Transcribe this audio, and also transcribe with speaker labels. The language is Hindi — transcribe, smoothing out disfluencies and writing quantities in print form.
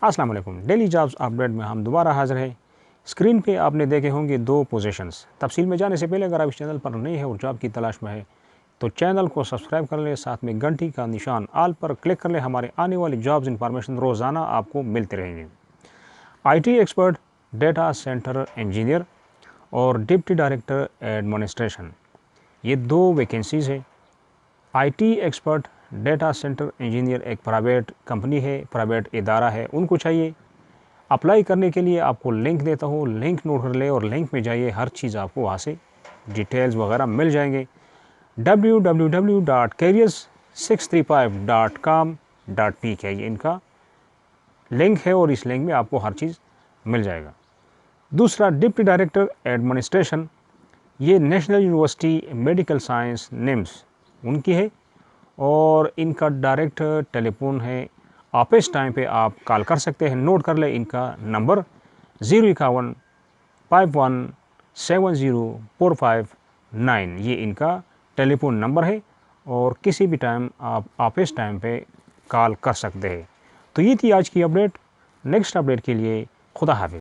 Speaker 1: अस्सलाम वालेकुम। डेली जॉब्स अपडेट में हम दोबारा हाजिर हैं। स्क्रीन पे आपने देखे होंगे दो पोजीशंस। तफसील में जाने से पहले अगर आप इस चैनल पर नए हैं और जॉब की तलाश में है तो चैनल को सब्सक्राइब कर लें, साथ में घंटी का निशान आल पर क्लिक कर लें। हमारे आने वाली जॉब्स इंफॉर्मेशन रोज़ाना आपको मिलते रहेंगे। IT expert, data centre engineer और डिप्टी डायरेक्टर एडमिनिस्ट्रेशन, ये दो वैकेंसीज़ है। IT expert, data centre engineer एक प्राइवेट कंपनी है, प्राइवेट इदारा है, उनको चाहिए। अप्लाई करने के लिए आपको लिंक देता हूँ, लिंक नोट कर ले और लिंक में जाइए, हर चीज़ आपको वहाँ से डिटेल्स वगैरह मिल जाएंगे। www.careers635.com.pk ये इनका लिंक है और इस लिंक में आपको हर चीज़ मिल जाएगा। दूसरा, डिप्टी डायरेक्टर एडमिनिस्ट्रेशन, ये national university medical science NIMS उनकी है और इनका डायरेक्ट टेलीफोन है। आप इस टाइम पे आप कॉल कर सकते हैं। नोट कर ले इनका नंबर 051517045 ये इनका टेलीफोन नंबर है और किसी भी टाइम आप इस टाइम पे कॉल कर सकते हैं। तो ये थी आज की अपडेट। नेक्स्ट अपडेट के लिए खुदा हाफिज़।